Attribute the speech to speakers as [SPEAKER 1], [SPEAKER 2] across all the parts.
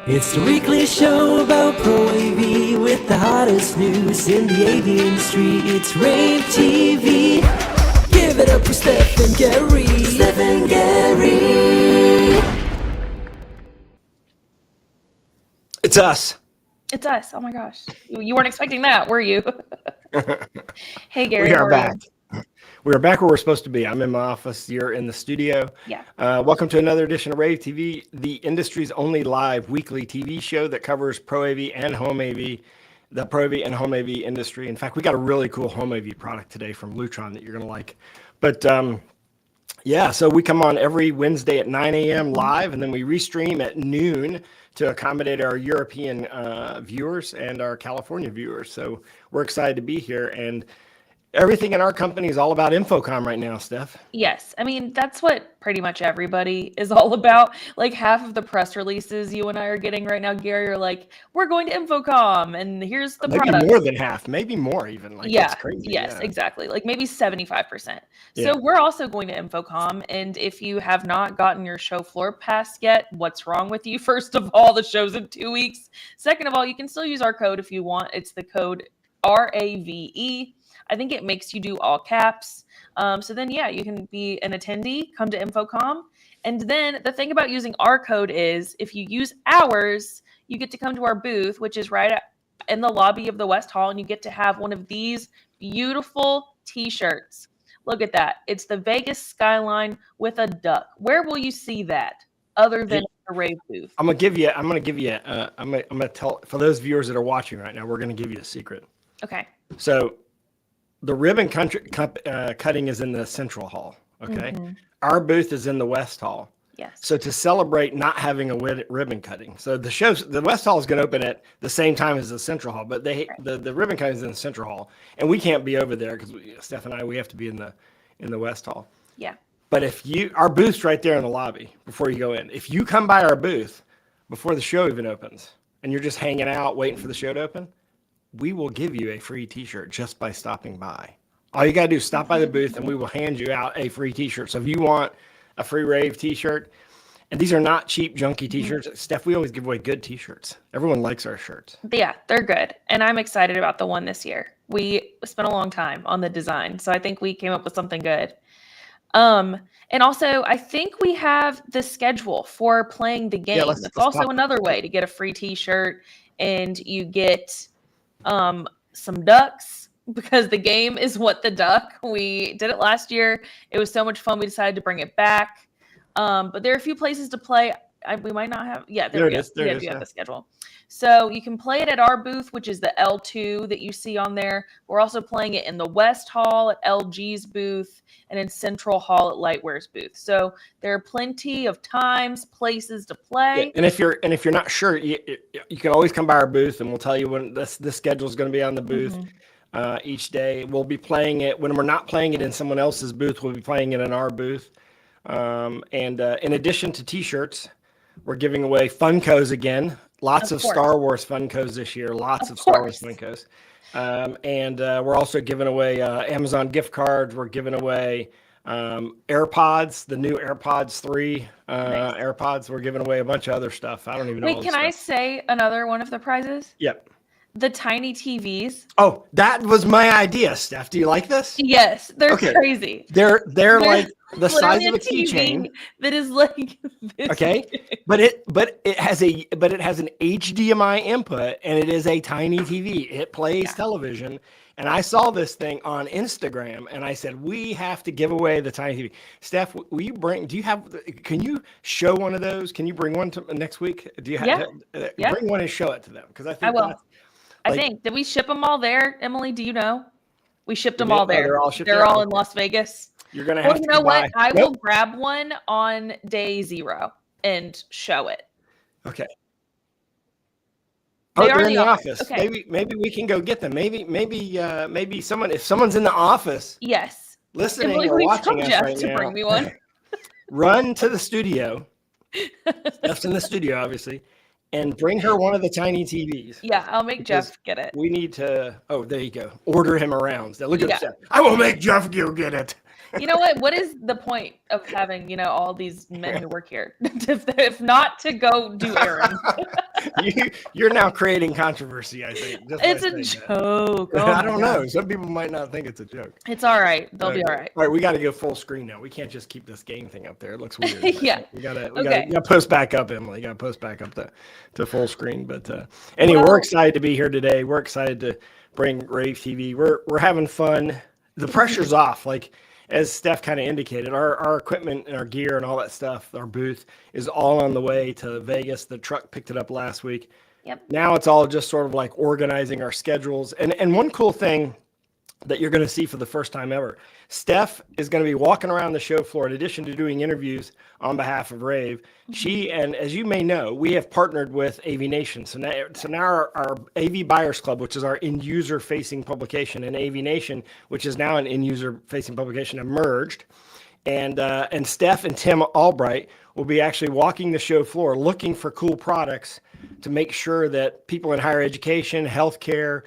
[SPEAKER 1] It's the weekly show about Pro AV with the hottest news in the AV industry. It's Rave TV. Give it up for Steph and Gary. Steph and Gary.
[SPEAKER 2] It's us.
[SPEAKER 3] It's us. Oh my gosh. You weren't expecting that, were you? Hey, Gary.
[SPEAKER 2] We are back. We are back where we're supposed to be. I'm in my office. You're in the studio.
[SPEAKER 3] Yeah.
[SPEAKER 2] Welcome to another edition of Rave TV, the industry's only live weekly TV show that covers Pro AV and Home AV, the Pro AV and Home AV industry. In fact, we got a really cool Home AV product today from Lutron that you're going to like. But yeah, so we come on every Wednesday at 9 a.m. live, and then we restream at noon to accommodate our European viewers and our California viewers. So we're excited to be here. And everything in our company is all about InfoComm right now, Steph.
[SPEAKER 3] Yes. I mean, that's what pretty much everybody is all about. Like half of the press releases you and I are getting right now, Gary, are like, we're going to InfoComm and here's the
[SPEAKER 2] maybe
[SPEAKER 3] product.
[SPEAKER 2] More than half, maybe more even. Like,
[SPEAKER 3] yeah.
[SPEAKER 2] That's crazy.
[SPEAKER 3] Yes,
[SPEAKER 2] yeah.
[SPEAKER 3] Exactly. Like maybe 75%.
[SPEAKER 2] Yeah.
[SPEAKER 3] So we're also going to InfoComm. And if you have not gotten your show floor pass yet, what's wrong with you? First of all, the show's in 2 weeks. Second of all, you can still use our code if you want. It's the code RAVE. I think it makes you do all caps. So then, yeah, you can be an attendee, come to InfoComm. And then the thing about using our code is if you use ours, you get to come to our booth, which is right in the lobby of the West Hall. And you get to have one of these beautiful t-shirts. Look at that. It's the Vegas skyline with a duck. Where will you see that other than a Rave booth?
[SPEAKER 2] I'm going to tell, for those viewers that are watching right now, we're going to give you a secret.
[SPEAKER 3] Okay.
[SPEAKER 2] So the ribbon cutting is in the central hall. Okay.
[SPEAKER 3] Mm-hmm.
[SPEAKER 2] Our booth is in the West Hall.
[SPEAKER 3] Yes.
[SPEAKER 2] So to celebrate not having a ribbon cutting, so the West Hall is going to open at the same time as the Central Hall, but the ribbon cutting is in the Central Hall, and we can't be over there because Steph and we have to be in the West Hall.
[SPEAKER 3] Yeah.
[SPEAKER 2] But our booth's right there in the lobby before you go in. If you come by our booth before the show even opens, and you're just hanging out waiting for the show to open, we will give you a free t-shirt just by stopping by. All you got to do is stop by the booth and we will hand you out a free t-shirt. So if you want a free Rave t-shirt, and these are not cheap, junky t-shirts. Steph, we always give away good t-shirts. Everyone likes our shirts.
[SPEAKER 3] Yeah, they're good. And I'm excited about the one this year. We spent a long time on the design. So I think we came up with something good. And also, I think we have the schedule for playing the game.
[SPEAKER 2] Yeah,
[SPEAKER 3] That's also another way to get a free t-shirt, and you get some ducks because the game is What the Duck. We did it last year. It was so much fun. We decided to bring it back. But there are a few places to play. We might not have. Yeah, there we go. We have the schedule. So you can play it at our booth, which is the L2 that you see on there. We're also playing it in the West Hall at LG's booth and in Central Hall at Lightware's booth. So there are plenty of times, places to play.
[SPEAKER 2] Yeah, and if you're not sure, you can always come by our booth, and we'll tell you when this schedule is going to be on the booth. Each day we'll be playing it. When we're not playing it in someone else's booth, we'll be playing it in our booth. And in addition to t-shirts, we're giving away Funkos again. Lots of Star Wars Funkos this year. Lots of Star Wars Funkos. And we're also giving away Amazon gift cards. We're giving away AirPods, the new AirPods 3 nice. AirPods. We're giving away a bunch of other stuff. I don't even know.
[SPEAKER 3] Wait, can I say another one of the prizes?
[SPEAKER 2] Yep.
[SPEAKER 3] The tiny TVs.
[SPEAKER 2] Oh, that was my idea, Steph. Do you like this?
[SPEAKER 3] Yes, they're crazy.
[SPEAKER 2] They're like the size of a keychain.
[SPEAKER 3] That is like this
[SPEAKER 2] okay, but it has an HDMI input, and it is a tiny TV. It plays television. And I saw this thing on Instagram, and I said, we have to give away the tiny TV. Steph, will you can you show one of those? Can you bring one to next week? Do you have bring one and show it to them? Because I think
[SPEAKER 3] I will. Did we ship them all there, Emily? Do you know? We shipped them all there. They're all in Las Vegas.
[SPEAKER 2] You're going to have to.
[SPEAKER 3] You know what? I will grab one on day 0 and show it.
[SPEAKER 2] Okay.
[SPEAKER 3] They're
[SPEAKER 2] in the office. Okay. Maybe we can go get them. Maybe someone, if someone's in the office.
[SPEAKER 3] Yes.
[SPEAKER 2] Listening or watching us right
[SPEAKER 3] to
[SPEAKER 2] now.
[SPEAKER 3] Bring me one.
[SPEAKER 2] Run to the studio. Steph's in the studio, obviously. And bring her one of the tiny TVs.
[SPEAKER 3] Yeah, I'll make Jeff get it.
[SPEAKER 2] We need to. Oh, there you go. Order him around. So look at Jeff. I will make Jeff go get it.
[SPEAKER 3] You know what? What is the point of having, all these men who work here if not to go do errands?
[SPEAKER 2] You're now creating controversy, I think. Just
[SPEAKER 3] It's
[SPEAKER 2] by
[SPEAKER 3] a
[SPEAKER 2] saying
[SPEAKER 3] joke.
[SPEAKER 2] that.
[SPEAKER 3] Oh
[SPEAKER 2] I
[SPEAKER 3] my
[SPEAKER 2] don't know.
[SPEAKER 3] gosh.
[SPEAKER 2] Some people might not think it's a joke.
[SPEAKER 3] It's all right. They'll be all right.
[SPEAKER 2] All right, we got to go full screen now. We can't just keep this game thing up there. It looks weird.
[SPEAKER 3] Yeah.
[SPEAKER 2] We gotta
[SPEAKER 3] Okay.
[SPEAKER 2] post back up, Emily. You got to post back up to full screen. But anyway, we're excited to be here today. We're excited to bring Rave TV. We're having fun. The pressure's off. Like as Steph kind of indicated, our equipment and our gear and all that stuff, our booth is all on the way to Vegas. The truck picked it up last week.
[SPEAKER 3] Yep.
[SPEAKER 2] Now it's all just sort of like organizing our schedules. And one cool thing that you're going to see for the first time ever, Steph is going to be walking around the show floor in addition to doing interviews on behalf of Rave. She, and as you may know, we have partnered with AV Nation. So now our AV Buyers Club, which is our end user facing publication, and AV Nation, which is now an end user facing publication, have merged. And Steph and Tim Albright will be actually walking the show floor looking for cool products to make sure that people in higher education, healthcare,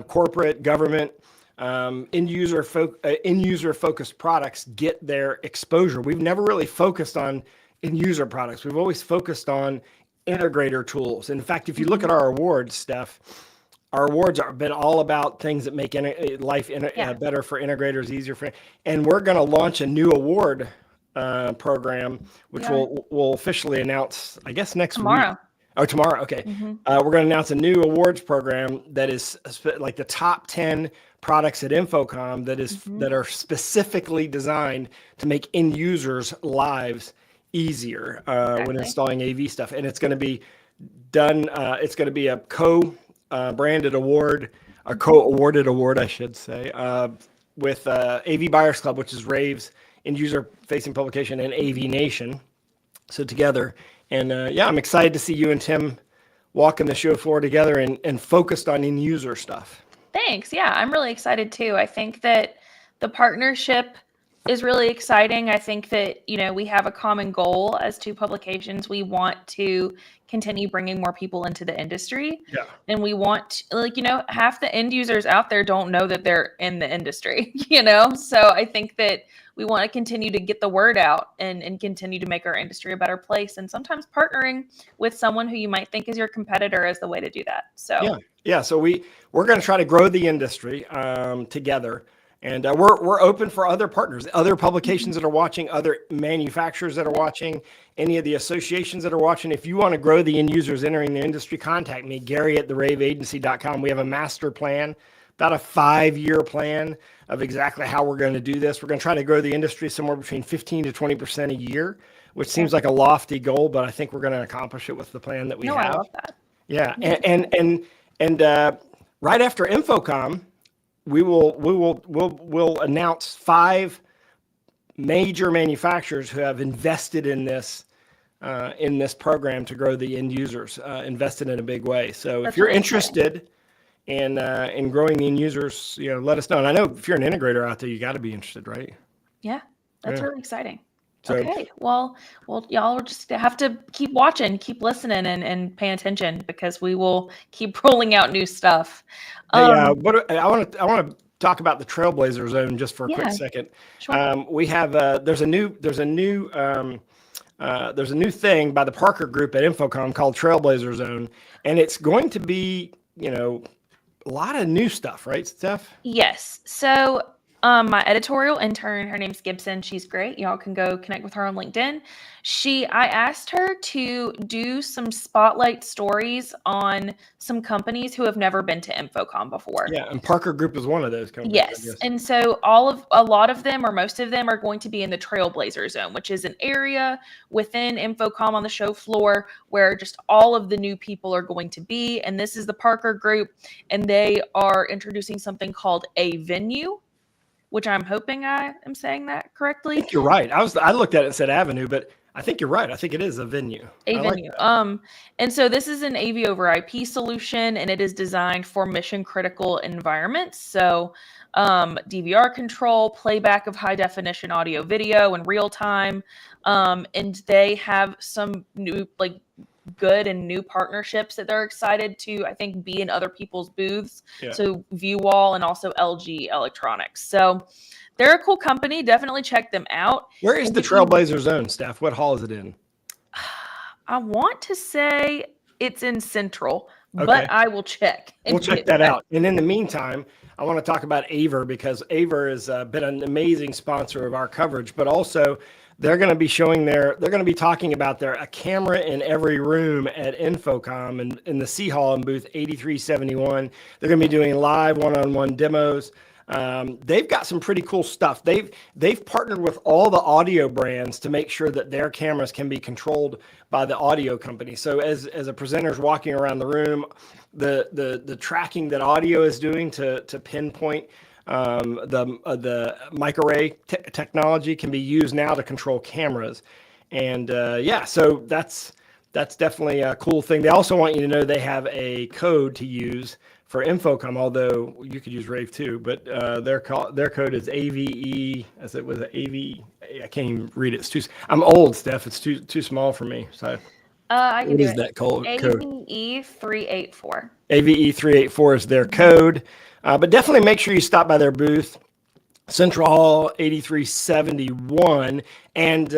[SPEAKER 2] corporate, government, end user focused products get their exposure. We've never really focused on end user products. We've always focused on integrator tools. In fact, if you look at our awards, Steph, our awards have been all about things that make life better for integrators, easier for. And we're going to launch a new award program, which we'll officially announce, I guess, next
[SPEAKER 3] Tomorrow.
[SPEAKER 2] week. Oh, tomorrow. Okay. We're going to announce a new awards program that is like the top 10 products at InfoComm that are specifically designed to make end users' lives easier when installing AV stuff. And it's going to be done. It's going to be a branded award, a co-awarded award, I should say, with AV Buyers Club, which is Rave's end user facing publication, and AV Nation. So together. And I'm excited to see you and Tim walking the show floor together and focused on end user stuff.
[SPEAKER 3] Thanks. Yeah, I'm really excited too. I think that the partnership is really exciting. I think that, we have a common goal as two publications. We want to continue bringing more people into the industry.
[SPEAKER 2] Yeah.
[SPEAKER 3] And we want, half the end users out there don't know that they're in the industry, So I think that we want to continue to get the word out and continue to make our industry a better place. And sometimes partnering with someone who you might think is your competitor is the way to do that. So
[SPEAKER 2] yeah. So we're going to try to grow the industry together. And we're open for other partners, other publications that are watching, other manufacturers that are watching, any of the associations that are watching. If you want to grow the end users entering the industry, contact me, Gary at theraveagency.com. We have a master plan, about a 5-year plan of exactly how we're going to do this. We're going to try to grow the industry somewhere between 15 to 20% a year, which seems like a lofty goal, but I think we're going to accomplish it with the plan that we have.
[SPEAKER 3] I love that.
[SPEAKER 2] Yeah. And right after InfoComm, we'll announce 5 major manufacturers who have invested in this program to grow the end users, invested in a big way. So if you're interested in growing the end users, let us know. And I know if you're an integrator out there, you got to be interested, right?
[SPEAKER 3] Yeah, that's really exciting.
[SPEAKER 2] So,
[SPEAKER 3] okay, well, y'all will just have to keep watching, keep listening, and paying attention because we will keep rolling out new stuff.
[SPEAKER 2] But I want to talk about the Trailblazer Zone just for a quick second.
[SPEAKER 3] Sure.
[SPEAKER 2] We have there's a new thing by the Parker Group at InfoComm called Trailblazer Zone, and it's going to be a lot of new stuff, right, Steph?
[SPEAKER 3] Yes. So my editorial intern, her name's Gibson. She's great. Y'all can go connect with her on LinkedIn. I asked her to do some spotlight stories on some companies who have never been to InfoComm before.
[SPEAKER 2] Yeah, and Parker Group is one of those companies.
[SPEAKER 3] Yes. And so a lot of them, or most of them, are going to be in the Trailblazer Zone, which is an area within InfoComm on the show floor where just all of the new people are going to be. And this is the Parker Group, and they are introducing something called a venue, which I'm hoping I am saying that correctly.
[SPEAKER 2] I think you're right. I looked at it and said avenue, but I think you're right. I think it is a venue.
[SPEAKER 3] Venue. And so this is an AV over IP solution, and it is designed for mission critical environments. So DVR control, playback of high definition audio video in real time. And they have some new, good and new partnerships that they're excited to, I think, be in other people's booths. Yeah. So ViewWall and also LG Electronics. So they're a cool company. Definitely check them out.
[SPEAKER 2] Where is the Trailblazer Zone, Steph? What hall is it in?
[SPEAKER 3] I want to say it's in Central,
[SPEAKER 2] Okay.
[SPEAKER 3] but I will check.
[SPEAKER 2] We'll check that out. And in the meantime, I want to talk about Aver, because Aver has been an amazing sponsor of our coverage, but also they're going to be they're going to be talking about a camera in every room at InfoComm and in the C Hall in booth 8371. They're going to be doing live one-on-one demos. They've got some pretty cool stuff. They've partnered with all the audio brands to make sure that their cameras can be controlled by the audio company. So as a presenter's walking around the room, the tracking that audio is doing to pinpoint the microarray technology can be used now to control cameras. And so that's definitely a cool thing. They also want you to know they have a code to use for InfoComm, although you could use Rave too, but their code is AVE, as it was AVE. I can't even read it. I'm old, Steph. It's too small for me. So
[SPEAKER 3] I can do it.
[SPEAKER 2] That code?
[SPEAKER 3] AVE384.
[SPEAKER 2] AVE384 is their code. But definitely make sure you stop by their booth, Central Hall 8371. And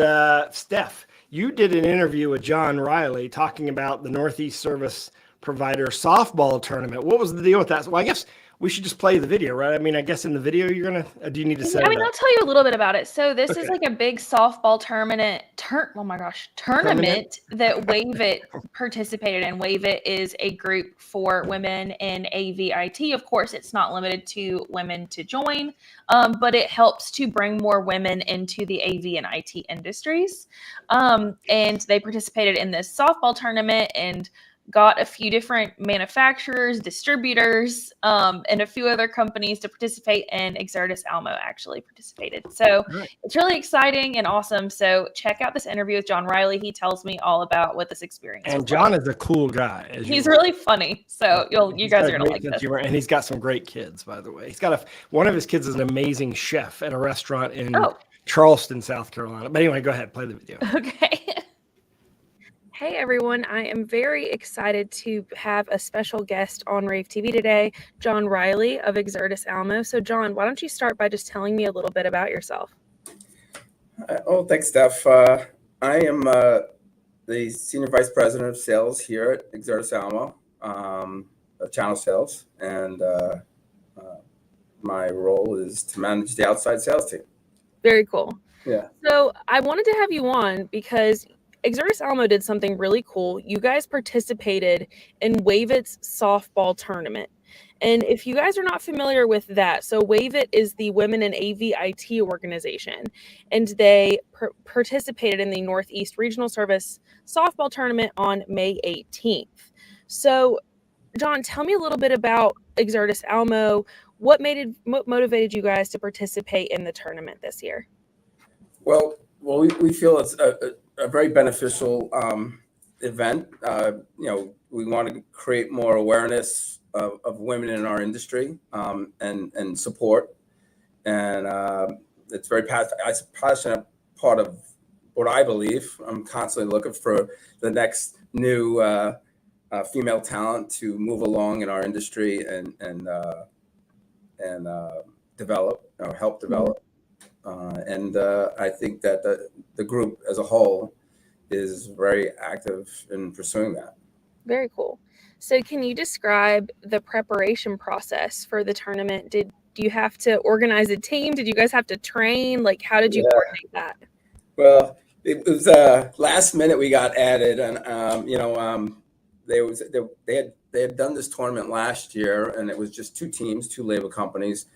[SPEAKER 2] Steph, you did an interview with John Riley talking about the Northeast Service Provider softball tournament. What was the deal with that? Well, I guess we should just play the video, right? I mean, I guess in the video do you need to say?
[SPEAKER 3] I'll tell you a little bit about it. So this is like a big softball tournament that Wave It participated in. Wave It is a group for women in AVIT. Of course, it's not limited to women to join, but it helps to bring more women into the AV and IT industries. And they participated in this softball tournament and got a few different manufacturers, distributors, and a few other companies to participate, and Exertis Almo actually participated. So It's really exciting and awesome. So check out this interview with John Riley. He tells me all about what this experience is.
[SPEAKER 2] And John is a cool guy.
[SPEAKER 3] He's really funny. So you guys are going to like this.
[SPEAKER 2] And he's got some great kids, by the way. He's got one of his kids is an amazing chef at a restaurant in Charleston, South Carolina. But anyway, go ahead, play the video.
[SPEAKER 3] Okay.
[SPEAKER 4] Hey everyone, I am very excited to have a special guest on Rave TV today, John Riley of Exertis Almo. So John, why don't you start by just telling me a little bit about yourself?
[SPEAKER 5] Thanks, Steph. I am the Senior Vice President of Sales here at Exertis Almo, channel sales, and my role is to manage the outside sales team.
[SPEAKER 4] Very cool.
[SPEAKER 5] Yeah.
[SPEAKER 4] So I wanted to have you on because Exertis Almo did something really cool. You guys participated in Wave It's softball tournament. And if you guys are not familiar with that, so Wave It is the Women in AVIT organization, and they participated in the Northeast Regional Service softball tournament on May 18th. So, John, tell me a little bit about Exertis Almo. What motivated you guys to participate in the tournament this year?
[SPEAKER 5] Well, we feel it's a very beneficial event. We want to create more awareness of women in our industry and support. And it's very passionate part of what I believe. I'm constantly looking for the next new female talent to move along in our industry and develop or help develop. And I think that the group as a whole is very active in pursuing that.
[SPEAKER 4] Very cool. So can you describe the preparation process for the tournament? Do you have to organize a team? Did you guys have to train? Like, how did you coordinate that?
[SPEAKER 5] Well, it was last minute we got added, and they had done this tournament last year, and it was just two teams, two label companies,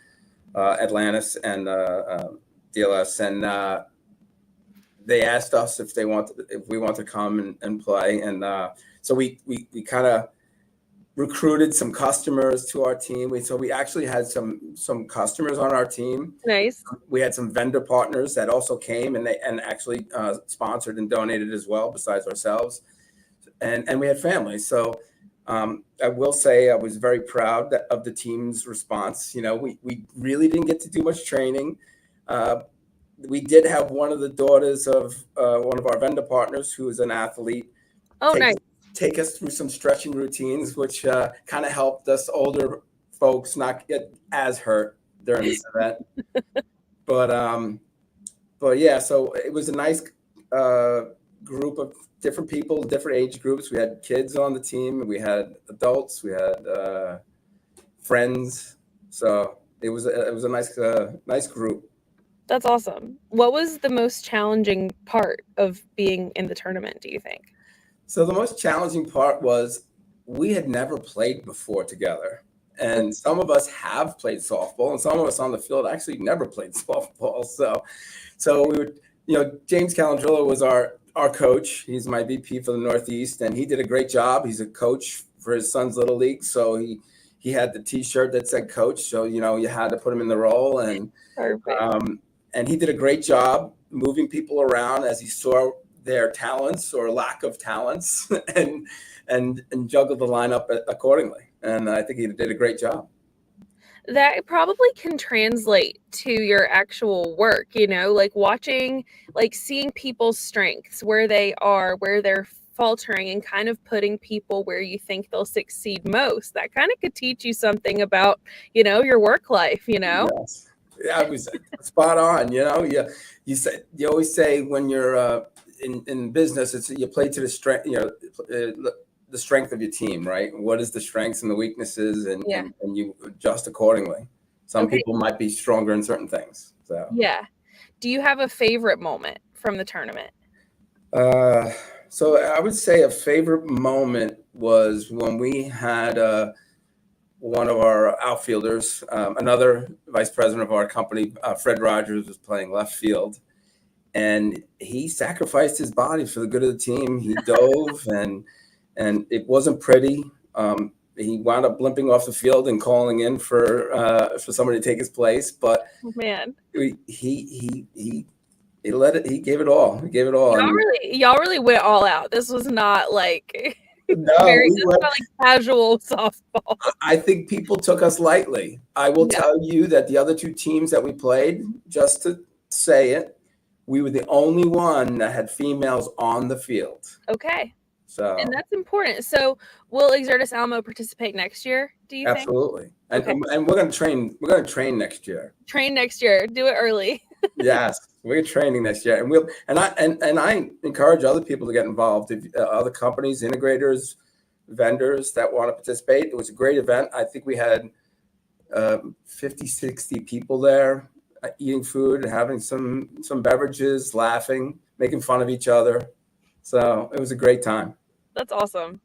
[SPEAKER 5] Atlantis and DLS, and they asked us if we want to come and play, and so we kind of recruited some customers to our team. So we actually had some customers on our team.
[SPEAKER 4] Nice. We
[SPEAKER 5] had some vendor partners that also came and actually sponsored and donated as well, besides ourselves, and we had families. So I will say I was very proud of the team's response. We really didn't get to do much training. We did have one of the daughters of one of our vendor partners who is an athlete.
[SPEAKER 4] Nice.
[SPEAKER 5] Take us through some stretching routines, which kind of helped us older folks not get as hurt during this event. but yeah, so it was a nice group of different people, different age groups. We had kids on the team, we had adults, we had friends. So it was a nice group.
[SPEAKER 4] That's awesome. What was the most challenging part of being in the tournament, do you think?
[SPEAKER 5] So the most challenging part was we had never played before together. And some of us have played softball, and some of us on the field actually never played softball. So we were, James Calandrillo was our coach. He's my VP for the Northeast, and he did a great job. He's a coach for his son's little league, so he had the T-shirt that said coach. So you had to put him in the role, and and he did a great job moving people around as he saw their talents or lack of talents, and juggled the lineup accordingly. And I think he did a great job.
[SPEAKER 4] That probably can translate to your actual work, like watching, like seeing people's strengths, where they are, where they're faltering, and kind of putting people where you think they'll succeed most. That kind of could teach you something about, your work life,
[SPEAKER 5] Yes. Yeah, it was spot on. You always say when you're in business, it's you play to the strength, the strength of your team, right? What is the strengths and the weaknesses, and you adjust accordingly. Some people might be stronger in certain things. So
[SPEAKER 4] yeah. Do you have a favorite moment from the tournament?
[SPEAKER 5] So I would say a favorite moment was when we had one of our outfielders, another vice president of our company, Fred Rogers, was playing left field, and he sacrificed his body for the good of the team. He dove, and it wasn't pretty. He wound up limping off the field and calling in for somebody to take his place. But he gave it all. He gave it all.
[SPEAKER 4] Y'all really went all out. This was not like
[SPEAKER 5] not
[SPEAKER 4] like casual softball.
[SPEAKER 5] I think people took us lightly. I will tell you that the other two teams that we played, just to say it, we were the only one that had females on the field.
[SPEAKER 4] Okay.
[SPEAKER 5] So,
[SPEAKER 4] and that's important. So will Exertis Alamo participate next year, do you think?
[SPEAKER 5] Absolutely. And we're going to train next year.
[SPEAKER 4] Train next year. Do it early.
[SPEAKER 5] Yes, we're training next year, and I encourage other people to get involved. If other companies, integrators, vendors that want to participate, it was a great event. I think we had 50, 60 people there eating food, having some beverages, laughing, making fun of each other. So it was a great time.
[SPEAKER 4] That's awesome.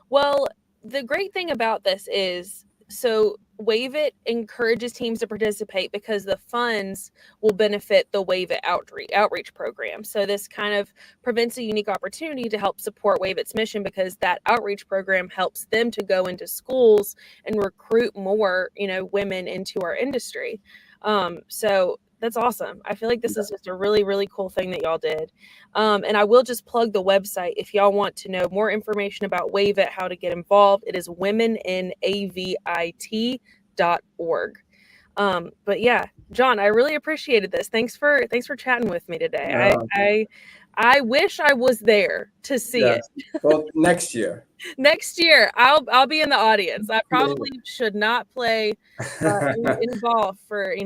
[SPEAKER 4] Well, the great thing about this is, so Wave It encourages teams to participate because the funds will benefit the Wave It outreach program. So this kind of prevents a unique opportunity to help support Wave It's mission, because that outreach program helps them to go into schools and recruit more, women into our industry. So that's awesome. I feel like this is just a really, really cool thing that y'all did. And I will just plug the website if y'all want to know more information about Wave It, how to get involved. It is womeninavit.org. But yeah, John, I really appreciated this. Thanks for chatting with me today. I wish I was there to see it.
[SPEAKER 5] Well, next year.
[SPEAKER 4] Next year, I'll be in the audience. I probably should not play involved for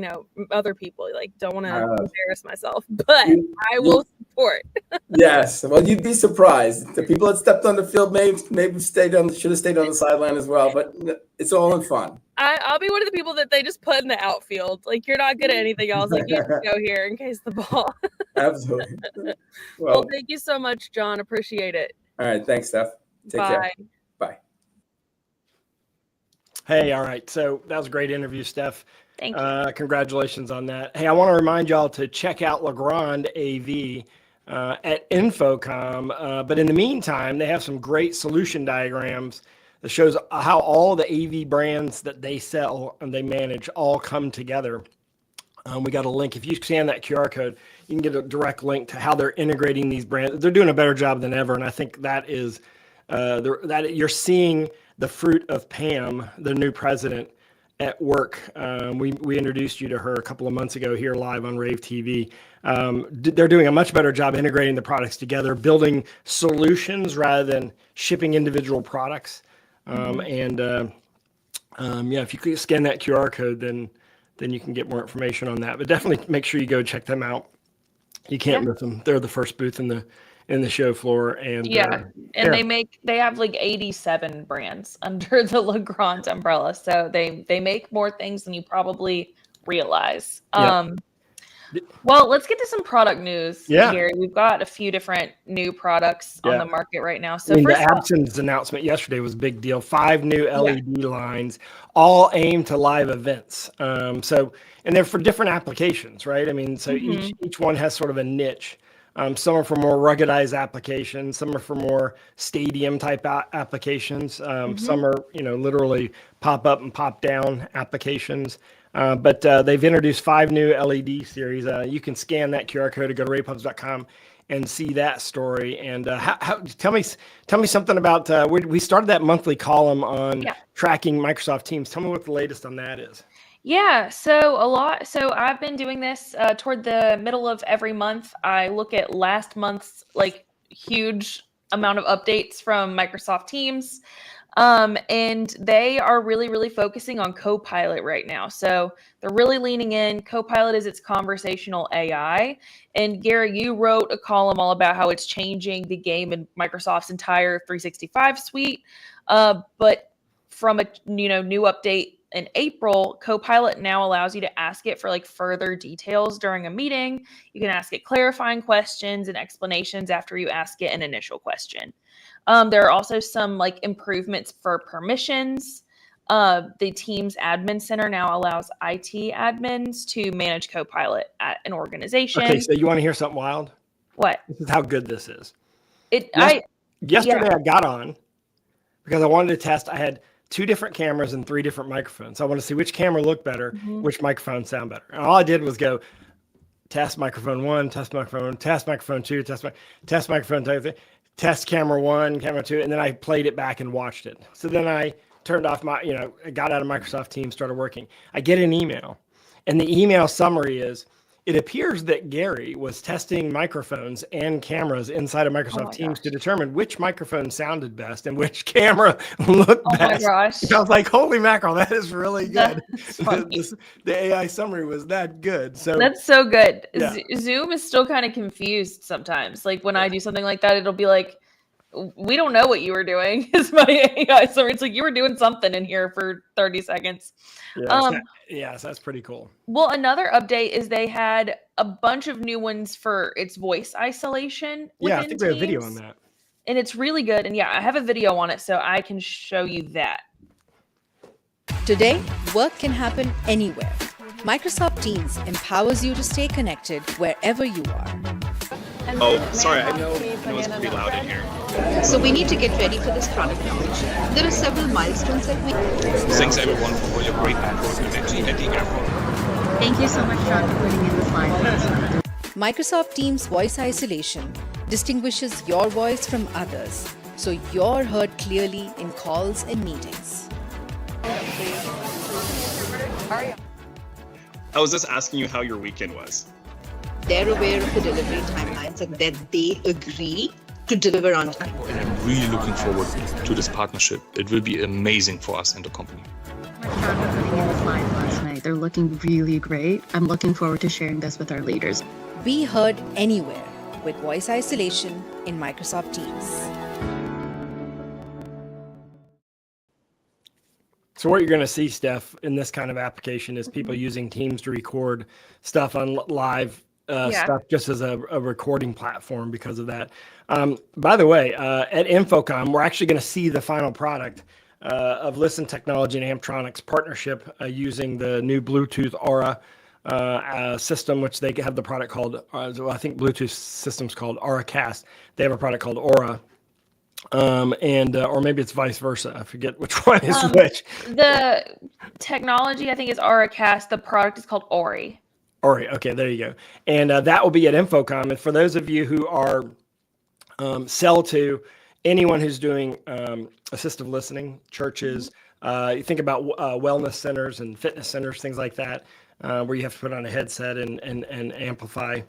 [SPEAKER 4] other people. Like, don't want to embarrass myself, but I will support.
[SPEAKER 5] Yes, well, you'd be surprised. The people that stepped on the field maybe should have stayed on the sideline as well. But it's all in fun.
[SPEAKER 4] I'll be one of the people that they just put in the outfield. Like, you're not good at anything else. Like, you just go here in case the ball.
[SPEAKER 5] Absolutely.
[SPEAKER 4] Well, thank you so much, John. Appreciate it.
[SPEAKER 5] All right. Thanks, Steph. Take care. Bye.
[SPEAKER 2] Hey, all right. So that was a great interview, Steph.
[SPEAKER 3] Thank you.
[SPEAKER 2] Congratulations on that. Hey, I want to remind y'all to check out Legrand AV at InfoComm. But in the meantime, they have some great solution diagrams that shows how all the AV brands that they sell and they manage all come together. We got a link. If you scan that QR code, you can get a direct link to how they're integrating these brands. They're doing a better job than ever. And I think that is that you're seeing the fruit of Pam, the new president, at work. We introduced you to her a couple of months ago here live on Rave TV. They're doing a much better job integrating the products together, building solutions rather than shipping individual products. If you could scan that QR code, then then you can get more information on that. But definitely make sure you go check them out. You can't miss them. They're the first booth in the show floor, and
[SPEAKER 3] they have like 87 brands under the Legrand umbrella, so they make more things than you probably realize. Well, let's get to some product news. Gary, we've got a few different new products on the market right now. So
[SPEAKER 2] the Absence announcement yesterday was a big deal. 5 new LED lines, all aimed to live events. And they're for different applications, right? I mean, so each one has sort of a niche. Some are for more ruggedized applications. Some are for more stadium type applications. Some are, literally pop up and pop down applications. But they've introduced 5 new LED series. You can scan that QR code to go to ravepubs.com and see that story. And tell me something about, we started that monthly column on tracking Microsoft Teams. Tell me what the latest on that is.
[SPEAKER 3] Yeah, so I've been doing this toward the middle of every month. I look at last month's like huge amount of updates from Microsoft Teams. And they are really, really focusing on Copilot right now. So they're really leaning in. Copilot is its conversational AI. And Gary, you wrote a column all about how it's changing the game in Microsoft's entire 365 suite. But from a new update in April, Copilot now allows you to ask it for like further details during a meeting. You can ask it clarifying questions and explanations after you ask it an initial question. There are also some like improvements for permissions. The Teams Admin Center now allows IT admins to manage Copilot at an organization.
[SPEAKER 2] Okay, so you want to hear something wild?
[SPEAKER 3] What?
[SPEAKER 2] This is how good this is.
[SPEAKER 3] Yesterday
[SPEAKER 2] I got on because I wanted to test. I had 2 different cameras and 3 different microphones. I want to see which camera looked better, which microphone sound better. And all I did was go test microphone 1, test microphone 1, test microphone 2, test microphone 2, test camera 1, camera 2, and then I played it back and watched it. So then I turned off I got out of Microsoft Teams, started working. I get an email, and the email summary is, it appears that Gary was testing microphones and cameras inside of Microsoft Teams to determine which microphone sounded best and which camera looked best.
[SPEAKER 3] Oh my gosh.
[SPEAKER 2] I was like, holy mackerel, that is really good. The AI summary was that good. So
[SPEAKER 3] that's so good.
[SPEAKER 2] Yeah.
[SPEAKER 3] Zoom is still kind of confused sometimes. Like when I do something like that, it'll be like, we don't know what you were doing. Is my AI summary. It's like you were doing something in here for 30 seconds.
[SPEAKER 2] So that's pretty cool.
[SPEAKER 3] Well, another update is they had a bunch of new ones for its voice isolation.
[SPEAKER 2] Yeah, I think we have a video on that.
[SPEAKER 3] And it's really good. And I have a video on it, so I can show you that.
[SPEAKER 6] Today, work can happen anywhere. Microsoft Teams empowers you to stay connected wherever you are.
[SPEAKER 7] Oh, sorry, I know it's pretty loud in here.
[SPEAKER 8] So we need to get ready for this product launch. There are several milestones that we...
[SPEAKER 7] Thanks everyone for your great network connection at the airport.
[SPEAKER 8] Thank you so much, John, for putting in the slide.
[SPEAKER 6] Microsoft Teams voice isolation distinguishes your voice from others, so you're heard clearly in calls and meetings.
[SPEAKER 7] I was just asking you how your weekend was.
[SPEAKER 8] They're aware of the delivery timelines and that they agree to deliver on time.
[SPEAKER 9] And I'm really looking forward to this partnership. It will be amazing for us and the company.
[SPEAKER 10] Putting in the slides last night. They're looking really great. I'm looking forward to sharing this with our leaders.
[SPEAKER 6] Be heard anywhere with voice isolation in Microsoft Teams.
[SPEAKER 2] So what you're going to see, Steph, in this kind of application is people using Teams to record stuff on live stuff just as a recording platform because of that. By the way, at InfoComm, we're actually going to see the final product of Listen Technology and Amtronix partnership using the new Bluetooth Aura system, which they have the product called, I think Bluetooth system's called AuraCast. They have a product called Aura. Or maybe it's vice versa. I forget which one is which.
[SPEAKER 3] The technology, I think, is AuraCast. The product is called Ori.
[SPEAKER 2] Ori. Okay, there you go. And that will be at InfoComm. And for those of you who are sell to anyone who's doing assistive listening, churches, you think about wellness centers and fitness centers, things like that, where you have to put on a headset and amplify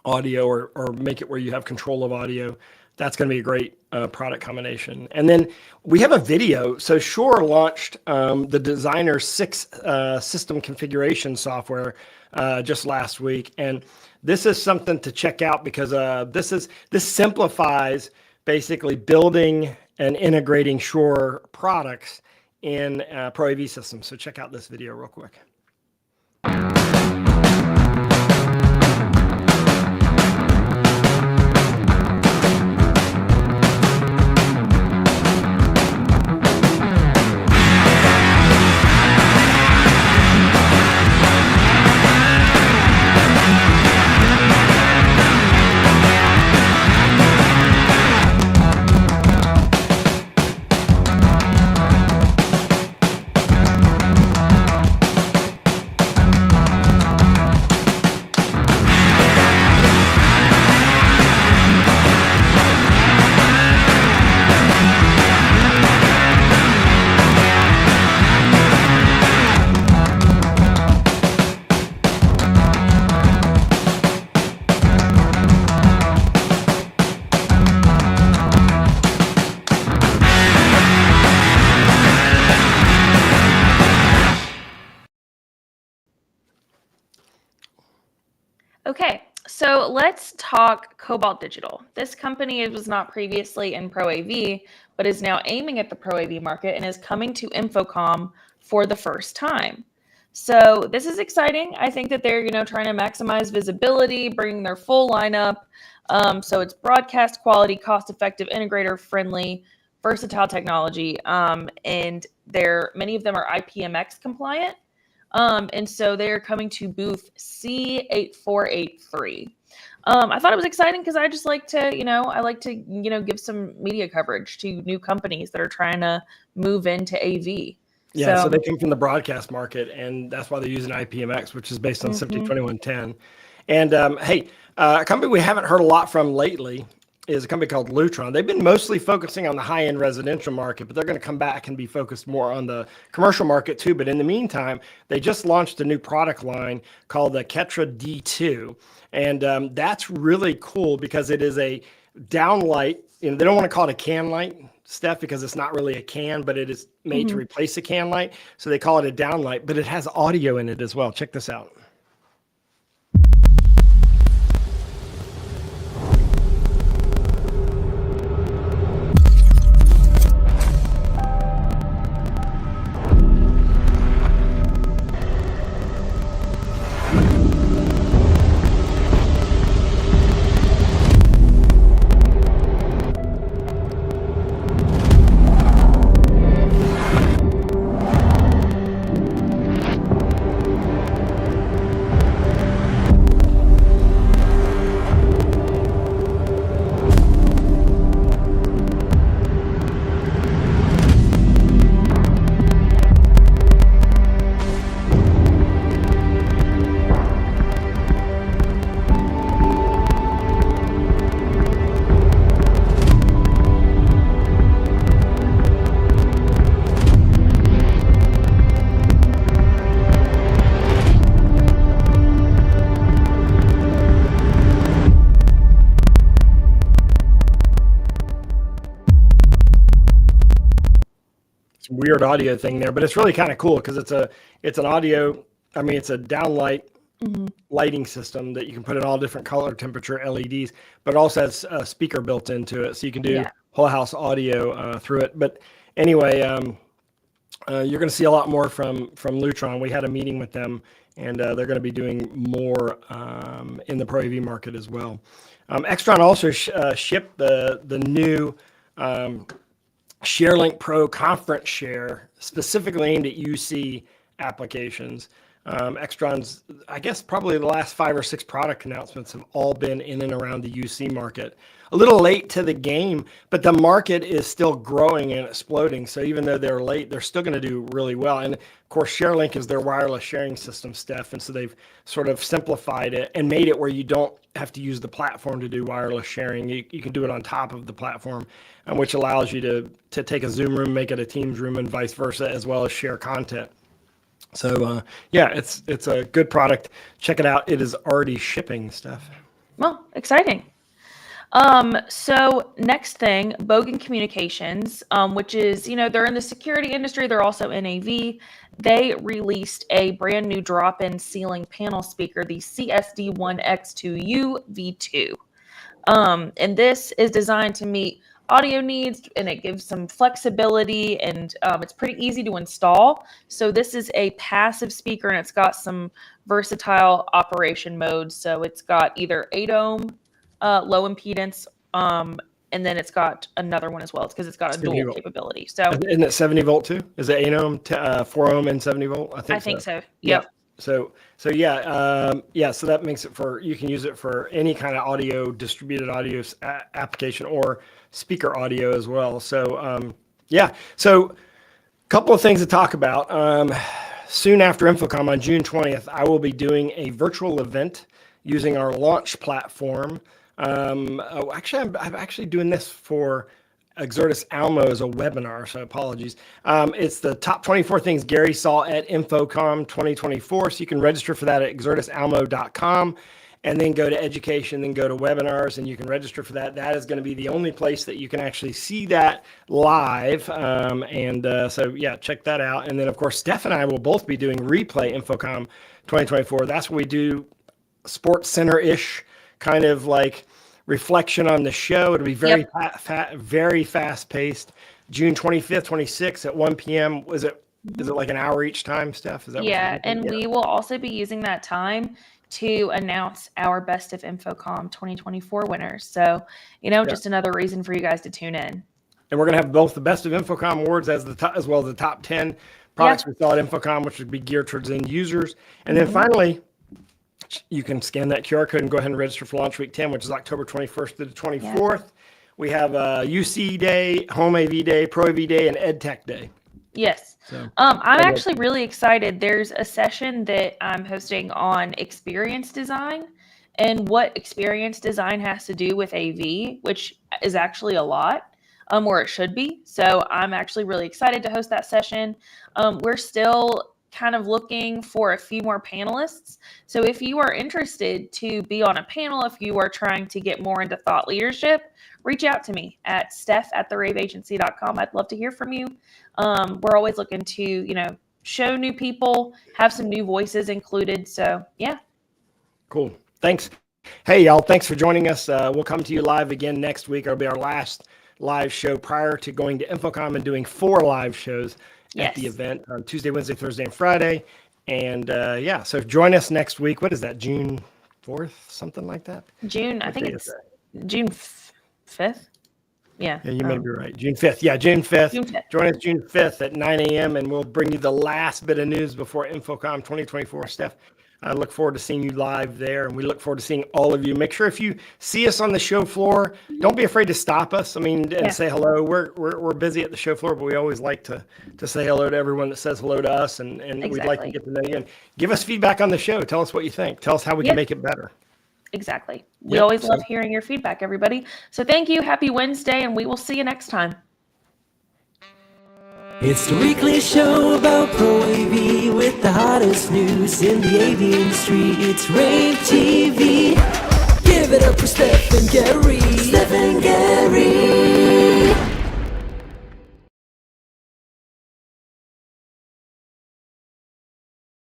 [SPEAKER 2] audio or make it where you have control of audio. that's going to be a great product combination. And then we have a video. So Shure launched the Designer 6 system configuration software just last week. And this is something to check out because this simplifies basically building and integrating Shure products in Pro AV systems. So check out this video real quick.
[SPEAKER 3] Okay, so let's talk Cobalt Digital. This company was not previously in Pro AV, but is now aiming at the Pro AV market and is coming to InfoComm for the first time. So this is exciting. I think that they're, trying to maximize visibility, bringing their full lineup. So it's broadcast quality, cost-effective, integrator-friendly, versatile technology, and many of them are IPMX compliant. And so they're coming to booth C8483. I thought it was exciting because I just like to, give some media coverage to new companies that are trying to move into AV.
[SPEAKER 2] Yeah, so they come from the broadcast market, and that's why they're using IPMX, which is based on 702110. And a company we haven't heard a lot from lately is a company called Lutron. They've been mostly focusing on the high-end residential market, but they're going to come back and be focused more on the commercial market too. But in the meantime, they just launched a new product line called the Ketra D2. And that's really cool because it is a downlight. They don't want to call it a can light, Steph, because it's not really a can, but it is made to replace a can light. So they call it a downlight, but it has audio in it as well. Check this out. Weird audio thing there, but it's really kind of cool because it's an audio. It's a downlight lighting system that you can put in all different color temperature LEDs, but it also has a speaker built into it, so you can do whole house audio through it. But anyway, you're going to see a lot more from Lutron. We had a meeting with them, and they're going to be doing more in the Pro AV market as well. Extron also shipped the new ShareLink Pro Conference Share, specifically aimed at UC applications. Extron's, I guess, probably the last 5 or 6 product announcements have all been in and around the UC market. A little late to the game, but the market is still growing and exploding. So even though they're late, they're still going to do really well. And of course, ShareLink is their wireless sharing system, Steph. And so they've sort of simplified it and made it where you don't have to use the platform to do wireless sharing. You can do it on top of the platform, which allows you to take a Zoom room, make it a Teams room, and vice versa, as well as share content. So it's a good product. Check it out. It is already shipping, Steph.
[SPEAKER 3] Well, exciting. So next thing, Bogen Communications, which is, they're in the security industry. They're also in AV. They released a brand new drop-in ceiling panel speaker, the CSD1X2U V2. And this is designed to meet audio needs, and it gives some flexibility, and it's pretty easy to install. So this is a passive speaker, and it's got some versatile operation modes. So it's got either 8 ohm, low impedance, and then it's got another one as well. It's because it's got a dual capability. So
[SPEAKER 2] isn't it 70 volt too? Is it 8 ohm, 4 ohm, and 70 volt?
[SPEAKER 3] I think so. Yep.
[SPEAKER 2] Yeah. So that makes it you can use it for any kind of audio, distributed audio application, or speaker audio as well. So so a couple of things to talk about. Soon after InfoComm on June 20th, I will be doing a virtual event using our launch platform. I'm actually doing this for Exertis Almo as a webinar, so apologies. It's the top 24 things Gary saw at InfoComm 2024. So you can register for that at exertisalmo.com, and then go to education, then go to webinars, and you can register for that. That is going to be the only place that you can actually see that live. So check that out. And then of course, Steph and I will both be doing replay InfoComm 2024. That's what we do, Sports Center-ish kind of like reflection on the show. It'll be very very fast paced. June 25th, 26th at 1 p.m. Is it like an hour each time, Steph? Is that
[SPEAKER 3] we will also be using that time to announce our Best of InfoComm 2024 winners. So, just another reason for you guys to tune in.
[SPEAKER 2] And we're going to have both the Best of InfoComm awards as well as the top 10 products we saw at InfoComm, which would be geared towards end users. And then finally, you can scan that QR code and go ahead and register for Launch Week 10, which is October 21st to the 24th. Yeah. We have UC Day, Home AV Day, Pro AV Day, and EdTech Day.
[SPEAKER 3] Yes. So, I'm actually really excited. There's a session that I'm hosting on experience design and what experience design has to do with AV, which is actually a lot, or it should be. So I'm actually really excited to host that session. We're still kind of looking for a few more panelists. So if you are interested to be on a panel, if you are trying to get more into thought leadership, reach out to me at steph@theraveagency.com. I'd love to hear from you. We're always looking to, show new people, have some new voices included. So yeah.
[SPEAKER 2] Cool. Thanks. Hey, y'all. Thanks for joining us. We'll come to you live again next week. It'll be our last live show prior to going to InfoComm and doing 4 live shows at the event on Tuesday, Wednesday, Thursday, and Friday. And so join us next week. What is that, June 4th, something like that?
[SPEAKER 3] I think it's June 5th. Yeah,
[SPEAKER 2] you may be right. June 5th. Yeah, June 5th. Join us June 5th at 9 a.m. and we'll bring you the last bit of news before InfoComm 2024. Steph, I look forward to seeing you live there, and we look forward to seeing all of you. Make sure if you see us on the show floor, don't be afraid to stop us. And say hello. We're busy at the show floor, but we always like to say hello to everyone that says hello to us, and we'd like to get to know you. And give us feedback on the show. Tell us what you think. Tell us how we can make it better.
[SPEAKER 3] Exactly. We always love hearing your feedback, everybody. So thank you. Happy Wednesday, and we will see you next time.
[SPEAKER 1] It's the weekly show about Pro AV with the hottest news in the AV industry. It's Rave TV. Give it up for Steph and Gary. Steph and Gary.